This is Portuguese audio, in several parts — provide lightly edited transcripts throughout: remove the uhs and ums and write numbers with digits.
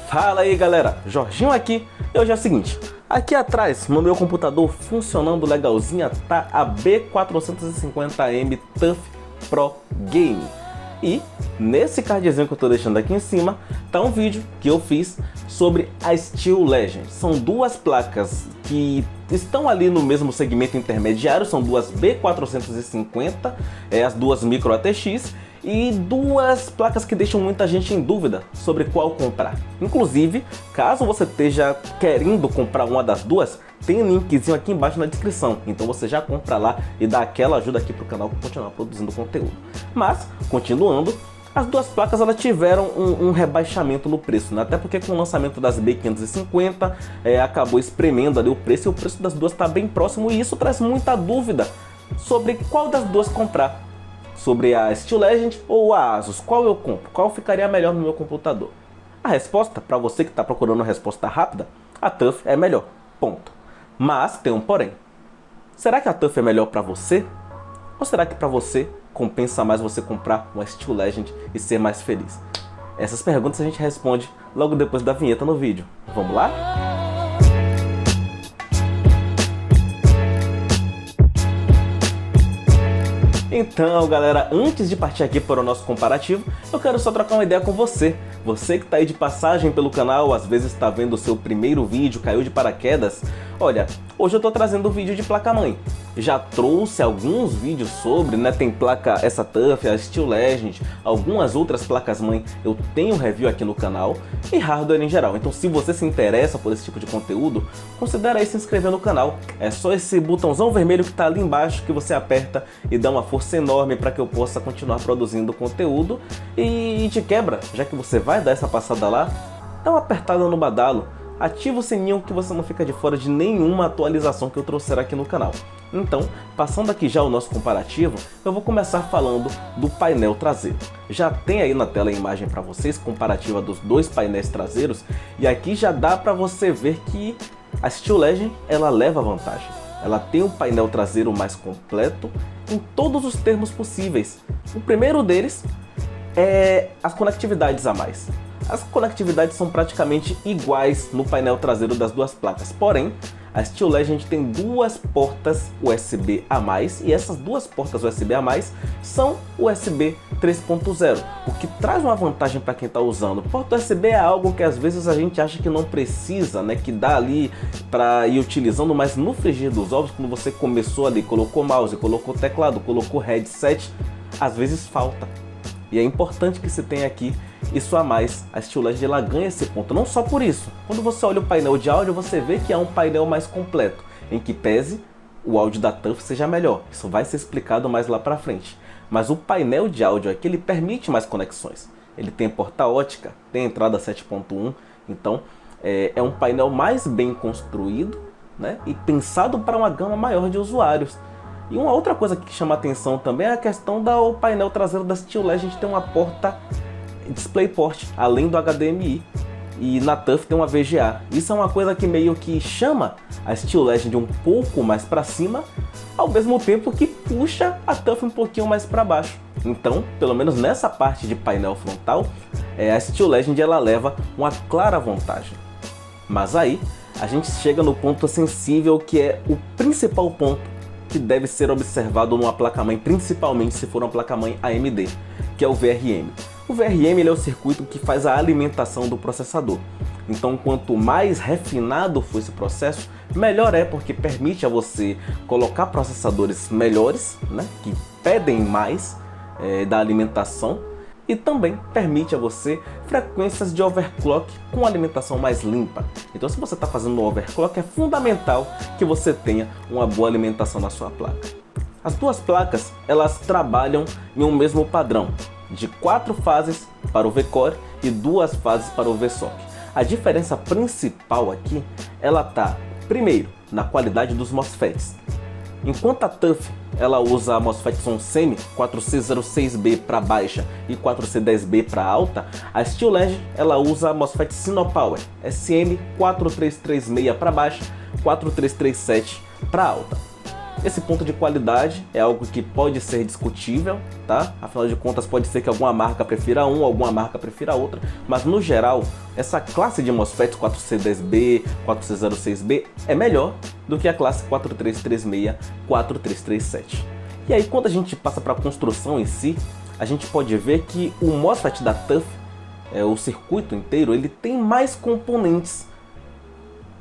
Fala aí galera, Jorginho aqui, e hoje é o seguinte, aqui atrás no meu computador funcionando legalzinha tá a B450M TUF Pro Game. E nesse cardzinho que eu tô deixando aqui em cima tá um vídeo que eu fiz sobre a Steel Legend. São duas placas que estão ali no mesmo segmento intermediário, são duas B450, as duas Micro ATX, e duas placas que deixam muita gente em dúvida sobre qual comprar. Inclusive, caso você esteja querendo comprar uma das duas, tem um linkzinho aqui embaixo na descrição, então você já compra lá e dá aquela ajuda aqui pro canal para continuar produzindo conteúdo. Mas, continuando, as duas placas elas tiveram um rebaixamento no preço, né? Até porque com o lançamento das B550 acabou espremendo ali o preço, e o preço das duas está bem próximo, e isso traz muita dúvida sobre qual das duas comprar. Sobre a Steel Legend ou a Asus, qual eu compro? Qual ficaria melhor no meu computador? A resposta, para você que está procurando uma resposta rápida, a TUF é melhor, ponto. Mas tem um porém. Será que a TUF é melhor para você? Ou será que para você compensa mais você comprar uma Steel Legend e ser mais feliz? Essas perguntas a gente responde logo depois da vinheta no vídeo. Vamos lá? Então galera, antes de partir aqui para o nosso comparativo, eu quero só trocar uma ideia com você. Você que está aí de passagem pelo canal, às vezes está vendo o seu primeiro vídeo, caiu de paraquedas. Olha, hoje eu estou trazendo um vídeo de placa-mãe. Já trouxe alguns vídeos sobre, né? Tem placa, essa TUF, a Steel Legend, algumas outras placas-mãe eu tenho review aqui no canal, e hardware em geral. Então se você se interessa por esse tipo de conteúdo, considere aí se inscrever no canal. É só esse botãozão vermelho que está ali embaixo que você aperta e dá uma força enorme para que eu possa continuar produzindo conteúdo. E de quebra, já que você vai dar essa passada lá, dá uma apertada no badalo. Ativa o sininho que você não fica de fora de nenhuma atualização que eu trouxer aqui no canal. Então, passando aqui já o nosso comparativo, eu vou começar falando do painel traseiro. Já tem aí na tela a imagem para vocês, comparativa dos dois painéis traseiros, e aqui já dá para você ver que a Steel Legend ela leva vantagem. Ela tem um painel traseiro mais completo em todos os termos possíveis. O primeiro deles é as conectividades a mais. As conectividades são praticamente iguais no painel traseiro das duas placas, porém, a Steel Legend tem duas portas USB a mais, e essas duas portas USB a mais são USB 3.0, o que traz uma vantagem para quem está usando. Porta USB é algo que às vezes a gente acha que não precisa, né, que dá ali para ir utilizando, mas no frigir dos ovos, quando você começou ali, colocou mouse, colocou teclado, colocou headset, às vezes falta. E é importante que você tenha aqui isso a mais. A Steel Legend ela ganha esse ponto, não só por isso. Quando você olha o painel de áudio, você vê que é um painel mais completo, em que pese o áudio da TUF seja melhor. Isso vai ser explicado mais lá pra frente. Mas o painel de áudio aqui, ele permite mais conexões. Ele tem porta ótica, tem entrada 7.1, então é um painel mais bem construído, né, e pensado para uma gama maior de usuários. E uma outra coisa que chama atenção também é a questão do painel traseiro da Steel Legend ter uma porta DisplayPort, além do HDMI, e na TUF tem uma VGA. Isso é uma coisa que meio que chama a Steel Legend um pouco mais para cima, ao mesmo tempo que puxa a TUF um pouquinho mais para baixo. Então, pelo menos nessa parte de painel frontal, a Steel Legend ela leva uma clara vantagem. Mas aí, a gente chega no ponto sensível, que é o principal ponto que deve ser observado numa placa-mãe, principalmente se for uma placa-mãe AMD, que é o VRM. O VRM ele é o circuito que faz a alimentação do processador. Então, quanto mais refinado for esse processo, melhor é, porque permite a você colocar processadores melhores, né, que pedem mais da alimentação, e também permite a você frequências de overclock com alimentação mais limpa. Então, se você está fazendo um overclock, é fundamental que você tenha uma boa alimentação na sua placa. As duas placas elas trabalham em um mesmo padrão, de 4 fases para o V-Core e 2 fases para o V-SOC. A diferença principal aqui, ela está, primeiro, na qualidade dos MOSFETs. Enquanto a TUF ela usa a MOSFET Onsemi 4C06B para baixa e 4C10B para alta, a Steel Legend ela usa a MOSFET Sinopower SM4336 para baixa, 4337 para alta. Esse ponto de qualidade é algo que pode ser discutível, tá? Afinal de contas, pode ser que alguma marca prefira um, alguma marca prefira outra, mas no geral, essa classe de MOSFETs 4C10B, 4C06B é melhor do que a classe 4336, 4337. E aí, quando a gente passa para a construção em si, a gente pode ver que o MOSFET da TUF, o circuito inteiro, ele tem mais componentes.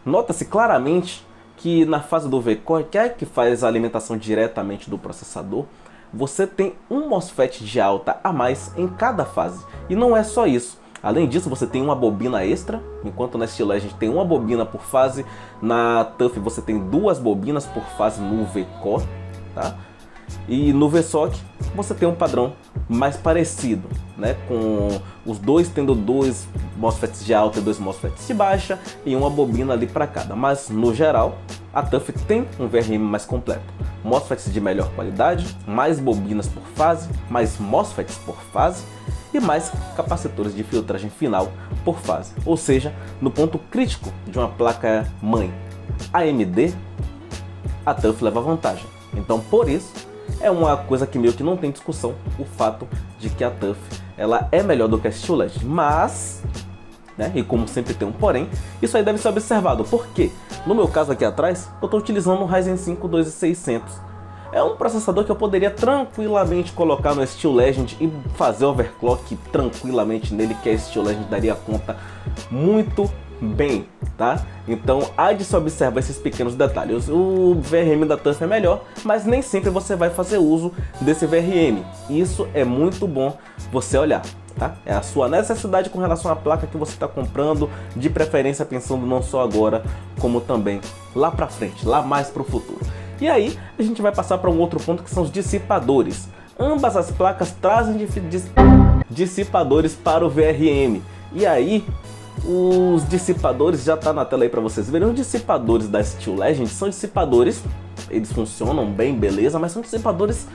Nota-se claramente que na fase do V-Core, que é que faz a alimentação diretamente do processador, você tem um MOSFET de alta a mais em cada fase. E não é só isso. Além disso, você tem uma bobina extra, enquanto na Steel Legend tem uma bobina por fase, na TUF você tem 2 bobinas por fase no V-Core, tá? E no VSOC você tem um padrão mais parecido, né? Com os dois tendo 2 MOSFETs de alta e 2 MOSFETs de baixa e uma bobina ali para cada. Mas no geral, a TUF tem um VRM mais completo. MOSFETs de melhor qualidade, mais bobinas por fase, mais MOSFETs por fase e mais capacitores de filtragem final por fase. Ou seja, no ponto crítico de uma placa mãe AMD, a TUF leva vantagem. Então, por isso, é uma coisa que meio que não tem discussão o fato de que a TUF ela é melhor do que a Steel Legend, mas, né, e como sempre tem um porém, isso aí deve ser observado, porque no meu caso aqui atrás, eu estou utilizando um Ryzen 5 2600. É um processador que eu poderia tranquilamente colocar no Steel Legend e fazer overclock tranquilamente nele, que a Steel Legend daria conta muito bem, tá? Então há de se observar esses pequenos detalhes. O VRM da TUF é melhor, mas nem sempre você vai fazer uso desse VRM. Isso é muito bom você olhar, tá? É a sua necessidade com relação à placa que você está comprando, de preferência pensando não só agora, como também lá pra frente, lá mais pro futuro. E aí a gente vai passar para um outro ponto, que são os dissipadores. Ambas as placas trazem dissipadores para o VRM. E aí os dissipadores, já tá na tela aí para vocês verem, os dissipadores da Steel Legend são dissipadores, eles funcionam bem, beleza, mas são dissipadores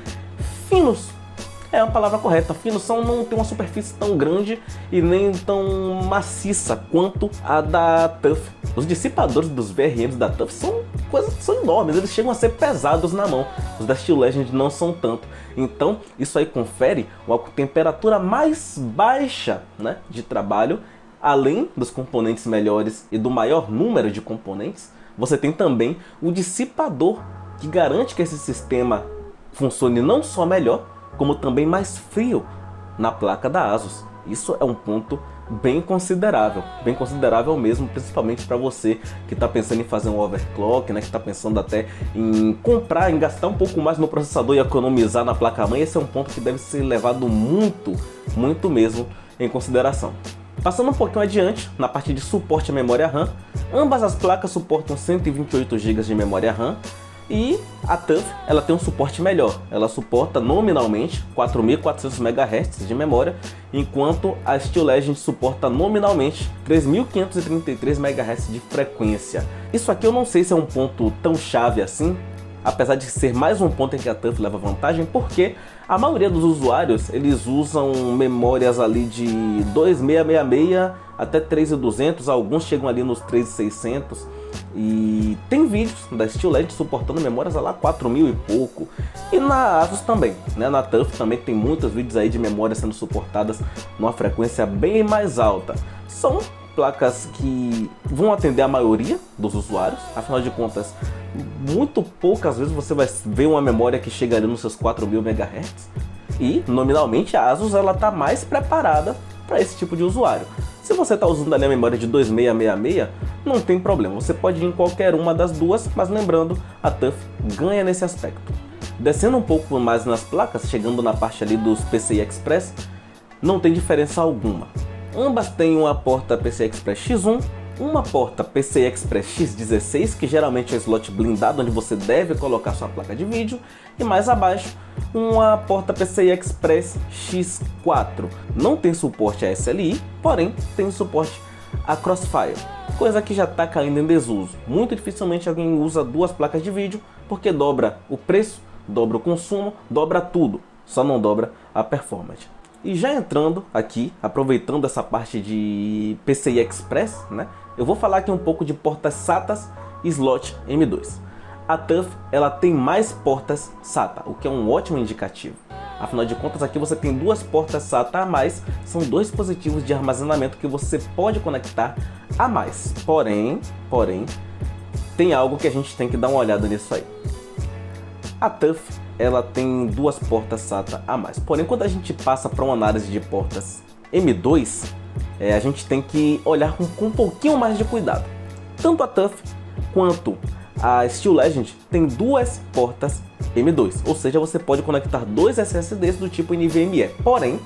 finos. É uma palavra correta, finos não tem uma superfície tão grande e nem tão maciça quanto a da TUF. Os dissipadores dos VRMs da TUF são enormes, eles chegam a ser pesados na mão. Os da Steel Legend não são tanto. Então isso aí confere uma temperatura mais baixa, né, de trabalho. Além dos componentes melhores e do maior número de componentes, você tem também o dissipador, que garante que esse sistema funcione não só melhor, como também mais frio na placa da ASUS. Isso é um ponto bem considerável mesmo, principalmente para você que está pensando em fazer um overclock, né, que está pensando até em comprar, em gastar um pouco mais no processador e economizar na placa-mãe. Esse é um ponto que deve ser levado muito mesmo em consideração. Passando um pouquinho adiante, na parte de suporte à memória RAM, ambas as placas suportam 128 GB de memória RAM e a TUF ela tem um suporte melhor. Ela suporta nominalmente 4.400 MHz de memória, enquanto a Steel Legend suporta nominalmente 3.533 MHz de frequência. Isso aqui eu não sei se é um ponto tão chave assim, apesar de ser mais um ponto em que a TUF leva vantagem, porque a maioria dos usuários eles usam memórias ali de 2.666 até 3.200, alguns chegam ali nos 3.600, e tem vídeos da Steel Legend suportando memórias lá 4.000 e pouco, e na ASUS também, né? Na TUF também tem muitos vídeos aí de memórias sendo suportadas numa frequência bem mais alta. São placas que vão atender a maioria dos usuários, afinal de contas, muito poucas vezes você vai ver uma memória que chega ali nos seus 4.000 MHz, e nominalmente a ASUS ela está mais preparada para esse tipo de usuário. Se você está usando ali a memória de 2.666, não tem problema, você pode ir em qualquer uma das duas, mas lembrando, a TUF ganha nesse aspecto. Descendo um pouco mais nas placas, chegando na parte ali dos PCI Express, não tem diferença alguma. Ambas têm uma porta PCI Express X1, uma porta PCI Express X16, que geralmente é o slot blindado onde você deve colocar sua placa de vídeo, e mais abaixo uma porta PCI Express X4. Não tem suporte a SLI, porém tem suporte a Crossfire, coisa que já está caindo em desuso. Muito dificilmente alguém usa duas placas de vídeo, porque dobra o preço, dobra o consumo, dobra tudo, só não dobra a performance. E já entrando aqui, aproveitando essa parte de PCI Express, né, eu vou falar aqui um pouco de portas SATA e slot M2. A TUF ela tem mais portas SATA, o que é um ótimo indicativo. Afinal de contas, aqui você tem duas portas SATA a mais, são dois dispositivos de armazenamento que você pode conectar a mais. Porém, tem algo que a gente tem que dar uma olhada nisso aí. A TUF ela tem duas portas SATA a mais, porém quando a gente passa para uma análise de portas M2, a gente tem que olhar com um pouquinho mais de cuidado. Tanto a TUF quanto a Steel Legend tem duas portas M2, ou seja, você pode conectar dois SSDs do tipo NVMe. Porém,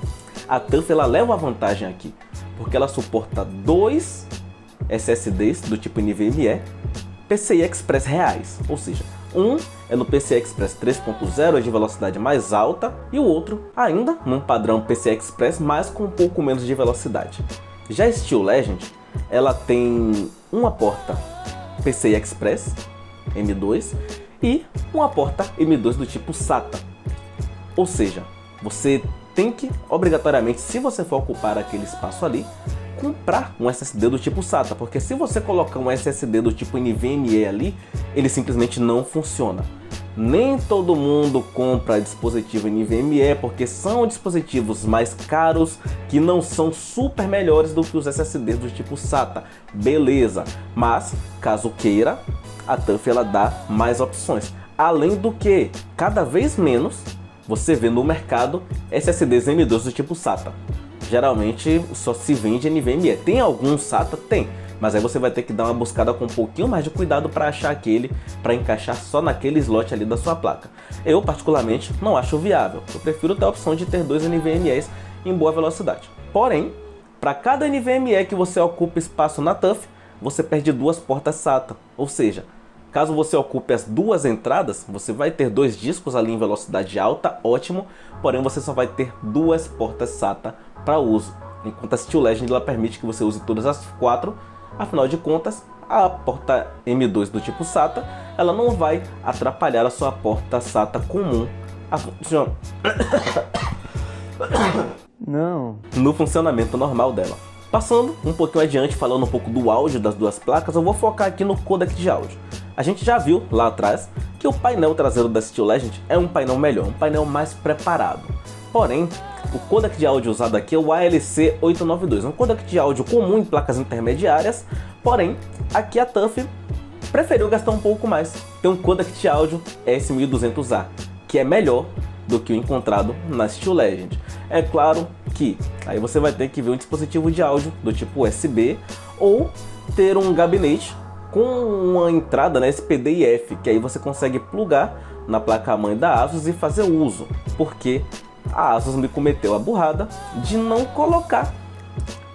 a TUF ela leva uma vantagem aqui, porque ela suporta dois SSDs do tipo NVMe PCI Express reais, ou seja, um é no PCI Express 3.0, é de velocidade mais alta, e o outro ainda num padrão PCI Express, mas com um pouco menos de velocidade. Já a Steel Legend, ela tem uma porta PCI Express M2 e uma porta M2 do tipo SATA. Ou seja, você tem que, obrigatoriamente, se você for ocupar aquele espaço ali, comprar um SSD do tipo SATA, porque se você colocar um SSD do tipo NVMe ali, ele simplesmente não funciona. Nem todo mundo compra dispositivo NVMe, porque são dispositivos mais caros, que não são super melhores do que os SSDs do tipo SATA. Beleza, mas caso queira, a TUF ela dá mais opções. Além do que, cada vez menos você vê no mercado SSDs M2 do tipo SATA. Geralmente só se vende NVMe. Tem alguns SATA? Tem. Mas aí você vai ter que dar uma buscada com um pouquinho mais de cuidado para achar aquele, para encaixar só naquele slot ali da sua placa. Eu, particularmente, não acho viável. Eu prefiro ter a opção de ter dois NVMe's em boa velocidade. Porém, para cada NVMe que você ocupa espaço na TUF, você perde duas portas SATA. Ou seja, caso você ocupe as duas entradas, você vai ter dois discos ali em velocidade alta, ótimo, porém você só vai ter duas portas SATA para uso, enquanto a Steel Legend ela permite que você use todas as quatro. Afinal de contas, a porta M2 do tipo SATA, ela não vai atrapalhar a sua porta SATA comum no funcionamento normal dela. Passando um pouquinho adiante, falando um pouco do áudio das duas placas, eu vou focar aqui no codec de áudio. A gente já viu lá atrás que o painel traseiro da Steel Legend é um painel melhor, um painel mais preparado. Porém, o codec de áudio usado aqui é o ALC892, um codec de áudio comum em placas intermediárias, porém, aqui a TUF preferiu gastar um pouco mais. Tem um codec de áudio S1200A, que é melhor do que o encontrado na Steel Legend. É claro que aí você vai ter que ver um dispositivo de áudio do tipo USB ou ter um gabinete com uma entrada na SPDIF, que aí você consegue plugar na placa-mãe da ASUS e fazer uso, porque a ASUS me cometeu a burrada de não colocar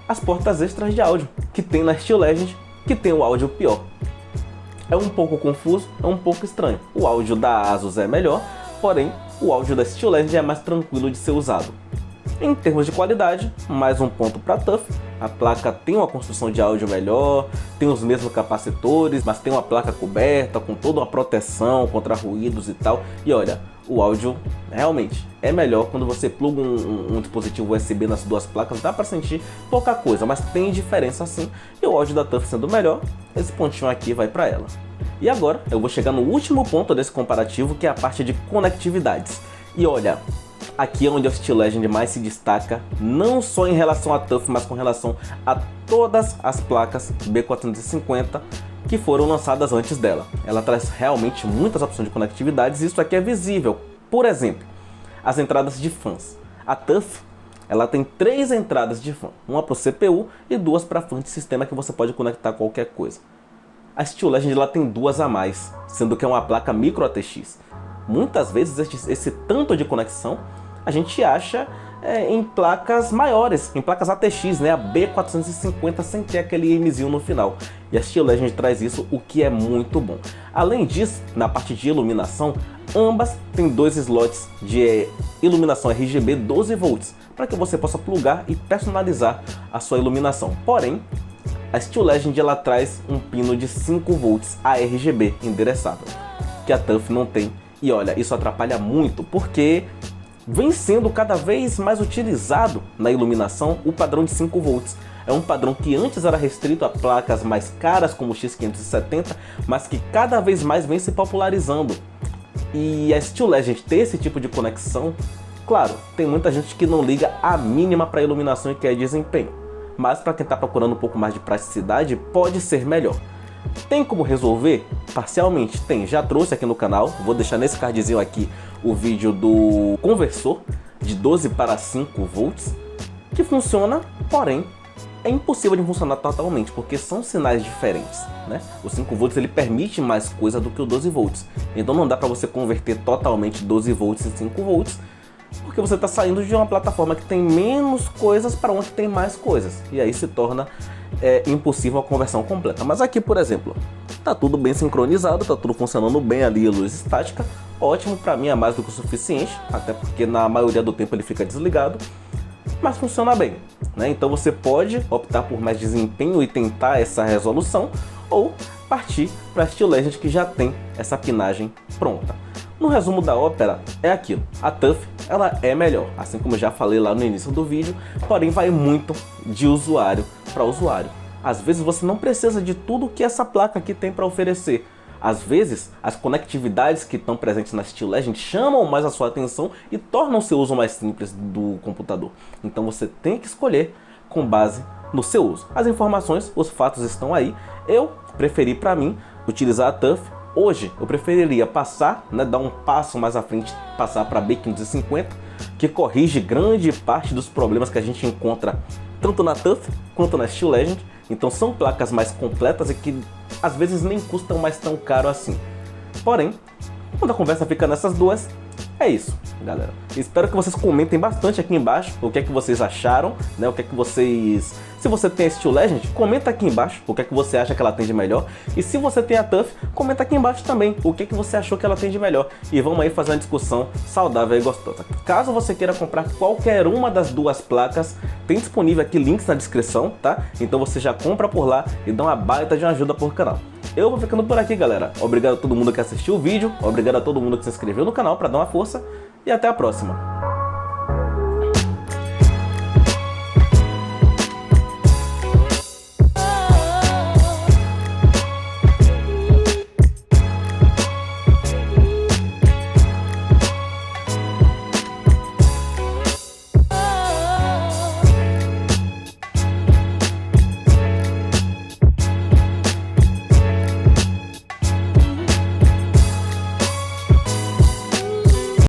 as portas extras de áudio que tem na Steel Legend, que tem o áudio pior. É um pouco confuso, é um pouco estranho. O áudio da ASUS é melhor, porém o áudio da Steel Legend é mais tranquilo de ser usado. Em termos de qualidade, mais um ponto para a TUF. A placa tem uma construção de áudio melhor, tem os mesmos capacitores, mas tem uma placa coberta com toda uma proteção contra ruídos e tal. E olha, o áudio realmente é melhor quando você pluga um dispositivo USB nas duas placas. Dá para sentir pouca coisa, mas tem diferença sim. E o áudio da TUF sendo melhor, esse pontinho aqui vai para ela. E agora eu vou chegar no último ponto desse comparativo, que é a parte de conectividades. E olha, aqui é onde a Steel Legend mais se destaca, não só em relação à TUF, mas com relação a todas as placas B450 que foram lançadas antes dela. Ela traz realmente muitas opções de conectividades e isso aqui é visível. Por exemplo, as entradas de fãs. A TUF ela tem 3 entradas de fã, uma para o CPU e 2 para fã de sistema que você pode conectar qualquer coisa. A Steel Legend ela tem 2 a mais, sendo que é uma placa micro ATX. Muitas vezes esse tanto de conexão a gente acha em placas maiores, em placas ATX, né? A B450 sem ter aquele Mzinho no final. E a Steel Legend traz isso, o que é muito bom. Além disso, na parte de iluminação, ambas têm 2 slots de iluminação RGB 12 volts, para que você possa plugar e personalizar a sua iluminação. Porém, a Steel Legend ela traz um pino de 5 volts ARGB endereçável, que a TUF não tem. E olha, isso atrapalha muito, porque vem sendo cada vez mais utilizado na iluminação o padrão de 5 volts. É um padrão que antes era restrito a placas mais caras como o X570, mas que cada vez mais vem se popularizando. E a Steel Legend ter esse tipo de conexão, claro, tem muita gente que não liga a mínima para iluminação e quer desempenho, mas para quem está procurando um pouco mais de praticidade, pode ser melhor. Tem como resolver? Parcialmente tem, já trouxe aqui no canal, vou deixar nesse cardzinho aqui o vídeo do conversor de 12 para 5 volts, que funciona, porém é impossível de funcionar totalmente, porque são sinais diferentes, né? O 5 volts ele permite mais coisa do que o 12 volts, então não dá para você converter totalmente 12 volts em 5 volts, porque você está saindo de uma plataforma que tem menos coisas para uma que tem mais coisas, e aí se torna impossível a conversão completa. Mas aqui, por exemplo, tá tudo bem sincronizado, tá tudo funcionando bem ali, a luz estática, ótimo, para mim é mais do que o suficiente, até porque na maioria do tempo ele fica desligado, mas funciona bem, né? Então você pode optar por mais desempenho e tentar essa resolução, ou partir para a Steel Legend, que já tem essa pinagem pronta. No resumo da ópera, é aquilo, a TUF ela é melhor, assim como eu já falei lá no início do vídeo, porém vai muito de usuário para usuário. Às vezes você não precisa de tudo que essa placa aqui tem para oferecer. Às vezes, as conectividades que estão presentes na Steel Legend chamam mais a sua atenção e tornam o seu uso mais simples do computador. Então você tem que escolher com base no seu uso. As informações, os fatos estão aí. Eu preferi para mim utilizar a TUF. Hoje eu preferiria passar, dar um passo mais à frente, passar para a B550, que corrige grande parte dos problemas que a gente encontra tanto na TUF quanto na Steel Legend. Então são placas mais completas e que às vezes nem custam mais tão caro assim. Porém, quando a conversa fica nessas duas, é isso, galera. Espero que vocês comentem bastante aqui embaixo o que é que vocês acharam, né? O que é que vocês... Se você tem a Steel Legend, comenta aqui embaixo o que é que você acha que ela tem de melhor. E se você tem a TUF, comenta aqui embaixo também o que é que você achou que ela tem de melhor. E vamos aí fazer uma discussão saudável e gostosa. Caso você queira comprar qualquer uma das duas placas, tem disponível aqui links na descrição, tá? Então você já compra por lá e dá uma baita de uma ajuda pro canal. Eu vou ficando por aqui, galera. Obrigado a todo mundo que assistiu o vídeo, obrigado a todo mundo que se inscreveu no canal para dar uma força e até a próxima.